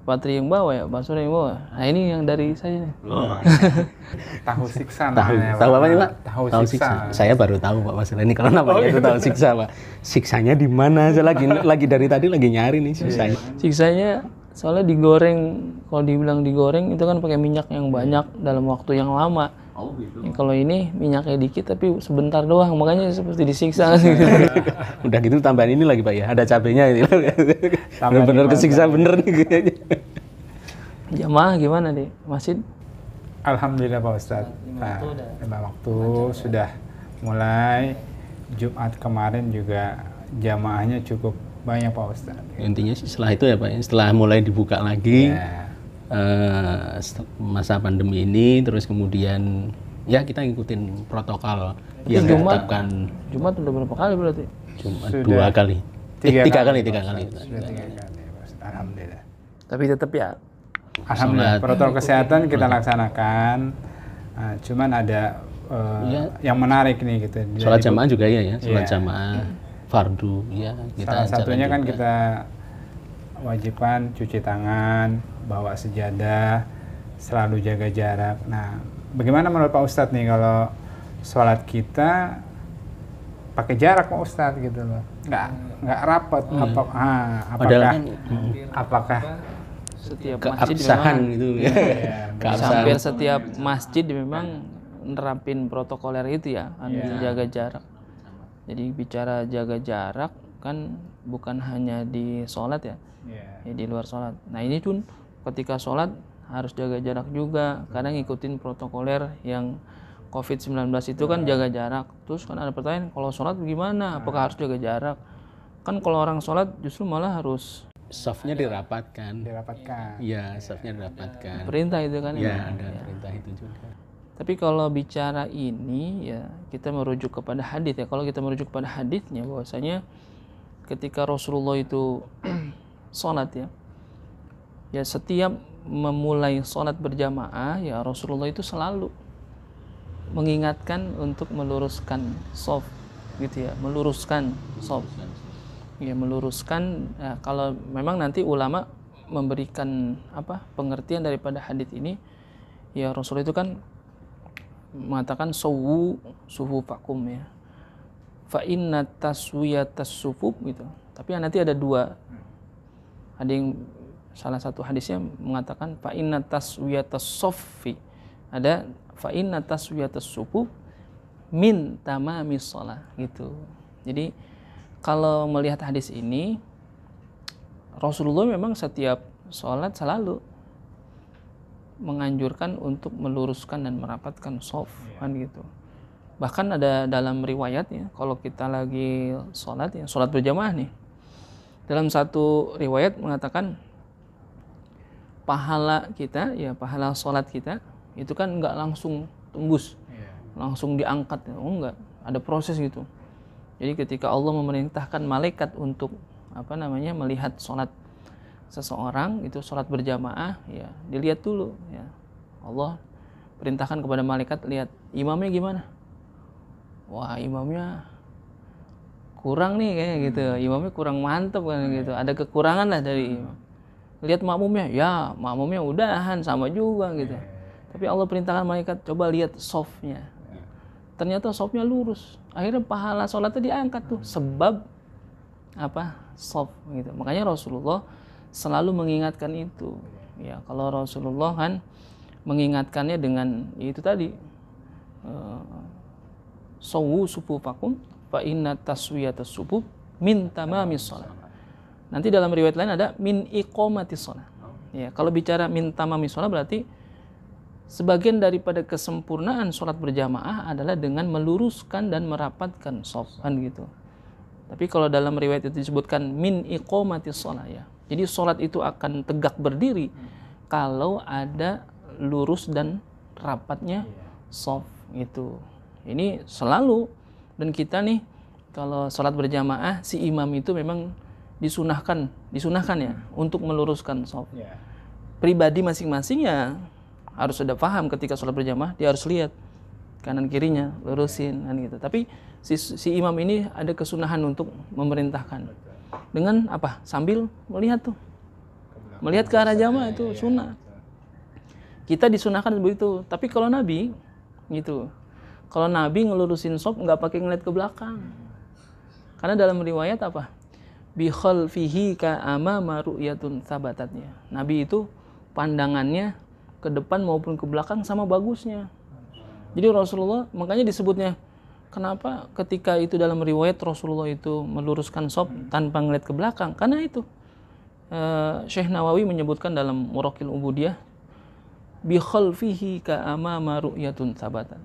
Patri yang bawa ya, Pak Surya yang bawa. Nah ini yang dari saya nih. Oh. Tahu siksa Tahu namanya, tahu apa nih Pak? Tahu siksa. Saya baru tahu Pak masalah ini kalau namanya itu tahu siksa Pak. Siksanya di mana? Saya lagi dari tadi lagi nyari nih siksanya. Siksanya soalnya digoreng, kalau dibilang digoreng itu kan pakai minyak yang banyak dalam waktu yang lama. Oh gitu. Ya, kalau ini minyaknya dikit tapi sebentar doang, makanya seperti disiksa. Udah gitu tambahan ini lagi Pak ya, ada cabenya ini. Tambahan Bener-bener ini, kesiksa bener nih kayaknya. Jamaah gimana di masjid? Alhamdulillah Pak Ustadz. Nah, 5 waktu sudah mulai. Jumat kemarin juga jamaahnya cukup banyak Pak Ustadz. Intinya sih setelah itu ya Pak, setelah mulai dibuka lagi Ya. masa pandemi ini, terus kemudian ya kita ngikutin protokol yang Jumat- ditetapkan. Jumat udah berapa kali berarti? Jumat Sudah 2 kali. tiga Kali. Sudah 3 kali Pak Ustadz. Alhamdulillah. Tapi tetap ya Alhamdulillah, Sholat. protokol kesehatan kita laksanakan. Cuman ada yang menarik nih gitu. Sholat Dari- jamaah juga ya, sholat Iya. jamaah fardu ya. Salah satunya kan juga. kita wajibkan cuci tangan, bawa sejadah, selalu jaga jarak. Nah, bagaimana menurut Pak Ustadz nih kalau sholat kita pakai jarak Pak Ustadz gitu loh, nggak rapat, Padahal kan apakah setiap masjid keabsahan memang gitu ya. Keabsahan. hampir setiap masjid memang nerapin protokoler itu ya, jaga jarak. Jadi bicara jaga jarak kan bukan hanya di sholat ya, ya di luar sholat. Nah ini pun ketika sholat harus jaga jarak juga, karena ngikutin protokoler yang COVID-19 itu kan jaga jarak. Terus kan ada pertanyaan, kalau sholat gimana? Apakah harus jaga jarak? Kan kalau orang sholat justru malah harus Softnya dirapatkan. dirapatkan? Iya, softnya dirapatkan. perintah itu kan. Iya, ada perintah itu juga. Tapi kalau bicara ini ya kita merujuk kepada hadis ya. Kalau kita merujuk kepada hadisnya bahwasanya ketika Rasulullah itu sholat ya setiap memulai sholat berjamaah ya Rasulullah itu selalu mengingatkan untuk meluruskan shaf gitu ya, meluruskan shaf. Ya meluruskan ya, kalau memang nanti ulama memberikan pengertian daripada hadis ini ya Rasul itu kan mengatakan suhu fakum ya, fa inna taswiyatas sufuf gitu. Tapi nanti ada dua, ada yang salah satu hadisnya mengatakan fa inna taswiyatas soffi, ada fa inna taswiyatas sufuf min tamamis shalah gitu. Jadi kalau melihat hadis ini, Rasulullah memang setiap sholat selalu menganjurkan untuk meluruskan dan merapatkan shaf kan gitu. Bahkan ada dalam riwayat ya, kalau kita lagi sholat ya, sholat berjamaah nih, dalam satu riwayat mengatakan pahala kita ya, pahala sholat kita itu kan nggak langsung tembus, langsung diangkat ya, enggak, ada proses gitu. Jadi ketika Allah memerintahkan malaikat untuk melihat sholat seseorang itu sholat berjamaah ya dilihat dulu ya, Allah perintahkan kepada malaikat lihat imamnya gimana, wah imamnya kurang nih kayak gitu, imamnya kurang mantap kan gitu, ada kekurangan lah dari imam. Lihat makmumnya, ya makmumnya udahan sama juga gitu, tapi Allah perintahkan malaikat coba lihat shafnya. Ternyata shafnya lurus, akhirnya pahala sholatnya diangkat tuh, sebab shaf gitu. Makanya Rasulullah selalu mengingatkan itu ya. Kalau Rasulullah kan mengingatkannya dengan itu tadi, sawu sufufakum fa inna taswiyatas sufuf min tamamis shalah. Nanti dalam riwayat lain ada min iqamatis shalah ya. Kalau bicara min tamamis shalah berarti sebagian daripada kesempurnaan sholat berjamaah adalah dengan meluruskan dan merapatkan shaf kan gitu. Tapi kalau dalam riwayat itu disebutkan min iqamatis shalah ya. Jadi sholat itu akan tegak berdiri kalau ada lurus dan rapatnya shaf gitu. Ini selalu, dan kita nih kalau sholat berjamaah si imam itu memang disunahkan ya untuk meluruskan shaf. Pribadi masing-masing ya harus sudah paham ketika sholat berjamaah dia harus lihat kanan kirinya lurusin kan gitu. Tapi si imam ini ada kesunahan untuk memerintahkan dengan sambil melihat tuh Melihat ke arah jamaah itu sunnah. Kita disunahkan begitu. Tapi kalau Nabi gitu, kalau Nabi ngelurusin shop nggak pakai ngeliat ke belakang. Karena dalam riwayat apa? Bi khalfihi ka amama ru'yatun sabatatnya. Nabi itu pandangannya ke depan maupun ke belakang sama bagusnya. Jadi Rasulullah makanya disebutnya, kenapa ketika itu dalam riwayat Rasulullah itu meluruskan shop tanpa ngeliat ke belakang? Karena itu Syekh Nawawi menyebutkan dalam Muraqil Ubudiyah, bi khalfihi ka amama ru'yatun sabatan.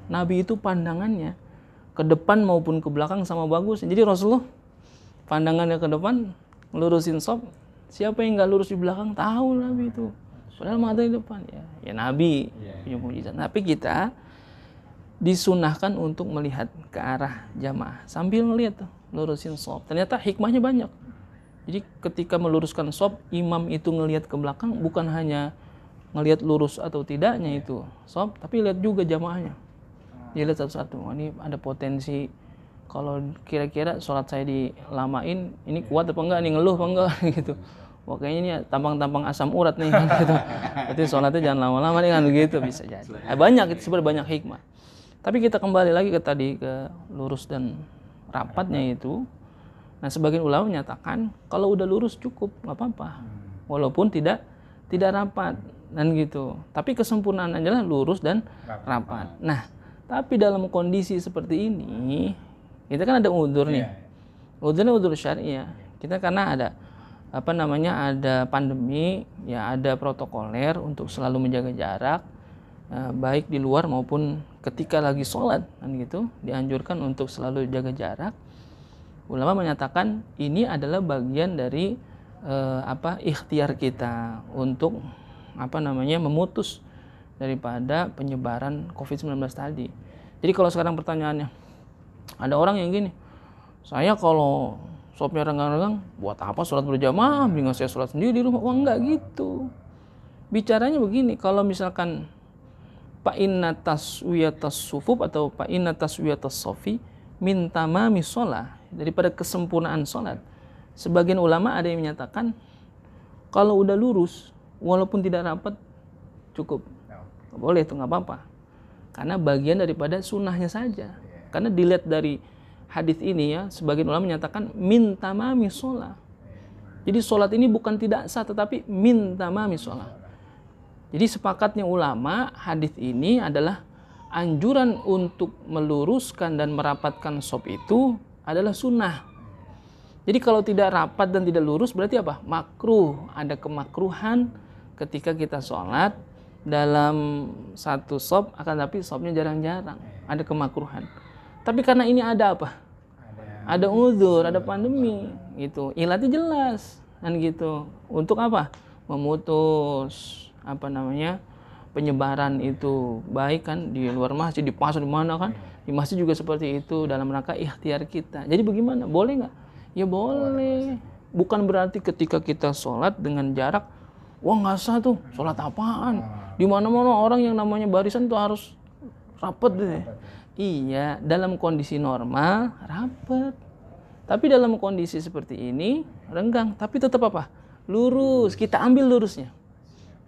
Nabi itu pandangannya ke depan maupun ke belakang sama bagus. Jadi Rasulullah pandangannya ke depan ngelurusin shop, siapa yang nggak lurus di belakang tahu Nabi itu. Padahal mata di depan ya Nabi punya mukjizat. Tapi kita disunahkan untuk melihat ke arah jamaah sambil ngelihat tuh lurusin shop. Ternyata hikmahnya banyak. Jadi ketika meluruskan shop, imam itu ngelihat ke belakang bukan hanya ngelihat lurus atau tidaknya itu shop, tapi lihat juga jamaahnya. Dia lihat satu-satu. Ini ada potensi kalau kira-kira sholat saya dilamain, ini kuat apa enggak, nih ngeluh apa enggak gitu. Wah kayaknya ini tampang-tampang asam urat nih kan gitu. Berarti sholatnya jangan lama-lama nih kan begitu, bisa jadi. Banyak itu sebenarnya banyak hikmah. Tapi kita kembali lagi ke tadi ke lurus dan rapatnya itu. Nah sebagian ulama menyatakan kalau udah lurus cukup, nggak apa-apa, walaupun tidak rapat dan gitu. Tapi kesempurnaan adalah lurus dan rapat. Nah tapi dalam kondisi seperti ini kita kan ada udzur nih. Udzurnya udzur syariah. Kita karena ada ada pandemi, ya ada protokoler untuk selalu menjaga jarak, baik di luar maupun ketika lagi sholat kan gitu, dianjurkan untuk selalu jaga jarak. Ulama menyatakan ini adalah bagian dari ikhtiar kita untuk memutus daripada penyebaran COVID-19 tadi. Jadi kalau sekarang pertanyaannya, ada orang yang gini, saya kalau shopnya renggang-renggang, buat apa sholat berjamaah, mendingan saya sholat sendiri di rumah. Wah enggak gitu. Bicaranya begini, kalau misalkan fa inna taswiyatas sufuf atau fa inna taswiyatas sofi min tamami sholah, daripada kesempurnaan sholat. Sebagian ulama ada yang menyatakan kalau udah lurus walaupun tidak rapat cukup, boleh itu nggak apa-apa, karena bagian daripada sunnahnya saja. Karena dilihat dari hadis ini ya, sebagian ulama menyatakan min tamami sholah. Jadi sholat ini bukan tidak sah, tetapi min tamami sholah. Jadi sepakatnya ulama, hadis ini adalah anjuran untuk meluruskan dan merapatkan shop itu adalah sunnah. Jadi kalau tidak rapat dan tidak lurus berarti apa? Makruh. Ada kemakruhan ketika kita sholat dalam satu shop, akan tapi shopnya jarang-jarang. Ada kemakruhan. Tapi karena ini ada apa? Ada uzur, ada pandemi, gitu. Ilatnya jelas, kan gitu. Untuk apa? Memutus penyebaran itu, baik kan di luar masjid, di pasar, di mana kan? Di masjid juga seperti itu dalam rangka ikhtiar kita. Jadi bagaimana? Boleh nggak? Ya boleh. Bukan berarti ketika kita sholat dengan jarak, wah nggak sah tuh, sholat apaan? Di mana-mana orang yang namanya barisan tuh harus rapet deh. Iya, dalam kondisi normal rapet. Tapi dalam kondisi seperti ini renggang, tapi tetap apa? Lurus. Kita ambil lurusnya.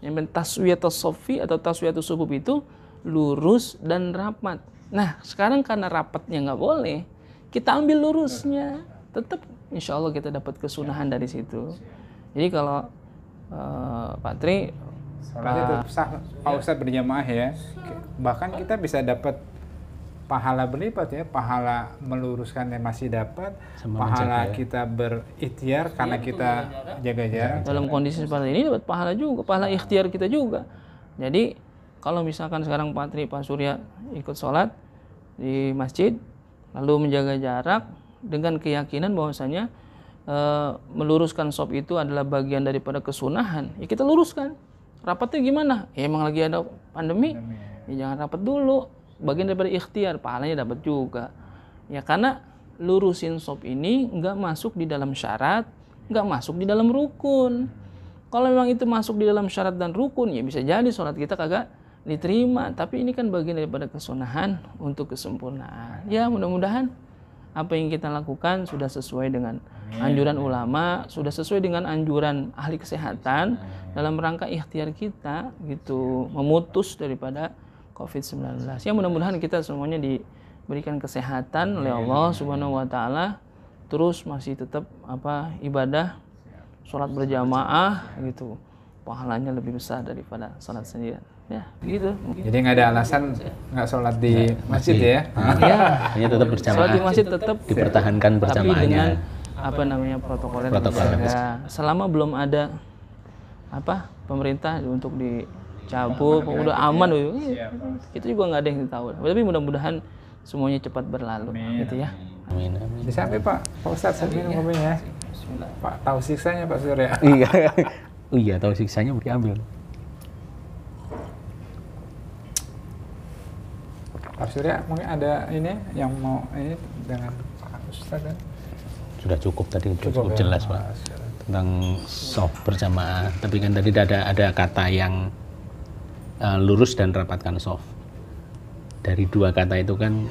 Yang taswiyatus sofi atau taswiyatus subuh itu lurus dan rapat. Nah, sekarang karena rapatnya nggak boleh, kita ambil lurusnya. Tetap insya Allah kita dapat kesunahan dari situ. Jadi kalau Pak Tri, sholatnya sah Pak Ustadz berjamaah ya. Bahkan kita bisa dapat pahala berlipat ya, pahala meluruskannya masih dapat, pahala kita berikhtiar karena kita jaga jarak. Dalam kondisi seperti ini dapat pahala juga, pahala ikhtiar kita juga. Jadi kalau misalkan sekarang Pak Tri, Pak Surya ikut sholat di masjid, lalu menjaga jarak dengan keyakinan bahwasanya meluruskan shop itu adalah bagian daripada kesunahan, ya kita luruskan. Rapatnya gimana? Ya emang lagi ada pandemi, ya jangan rapat dulu. Bagian daripada ikhtiar, pahalanya dapat juga. Ya karena lurusin shop ini nggak masuk di dalam syarat, nggak masuk di dalam rukun. Kalau memang itu masuk di dalam syarat dan rukun, ya bisa jadi sholat kita kagak diterima. Tapi ini kan bagian daripada kesunahan untuk kesempurnaan. Ya mudah-mudahan apa yang kita lakukan sudah sesuai dengan anjuran ulama, sudah sesuai dengan anjuran ahli kesehatan dalam rangka ikhtiar kita gitu, memutus daripada COVID-19. Ya mudah-mudahan kita semuanya diberikan kesehatan oleh Allah Subhanahu wa taala, terus masih tetap ibadah sholat berjamaah gitu. Pahalanya lebih besar daripada sholat sendirian. Ya, gitu. Jadi nggak ada alasan nggak sholat di masjid ya? Ya, hanya tetap berjamaah. sholat di masjid tetap Dipertahankan tapi dengan berjamaahnya. protokolnya Protokol. dijaga. Selama belum ada pemerintah untuk dicabut, udah aman, kita juga nggak ada yang tahu. Tapi mudah-mudahan semuanya cepat berlalu, gitu ya. Amin, amin. Disampai Pak Ustadz saya minum kopinya. Pak tahu siksanya Pak Surya. Iya. Oh iya, tahu siksanya diambil. Pak Surya mungkin ada ini yang mau ini dengan Pak Ustadz kan? Sudah cukup tadi, cukup ya? jelas Pak tentang soft berjamaah. Tapi kan tadi ada kata yang lurus dan rapatkan soft. Dari dua kata itu kan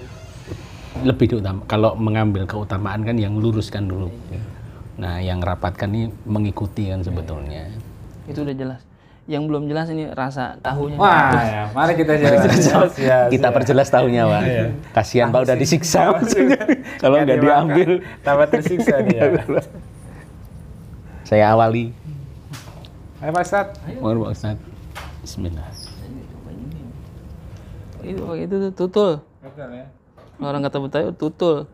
lebih diutamakan. Kalau mengambil keutamaan kan yang luruskan dulu. Nah, yang rapatkan ini mengikuti kan sebetulnya. Itu udah jelas. Yang belum jelas ini rasa tahunya. Wah, ya. Mari kita jelas. Kita perjelas tahunya, Pak. Kasihan Pak udah disiksa. Kalau nggak diambil, tambah tersiksa dia. Saya awali. Ayo Pak Ustadz. Mohon Pak Ustadz. Bismillah. Itu tutul. Betul ya. Orang kata Betawi tutul.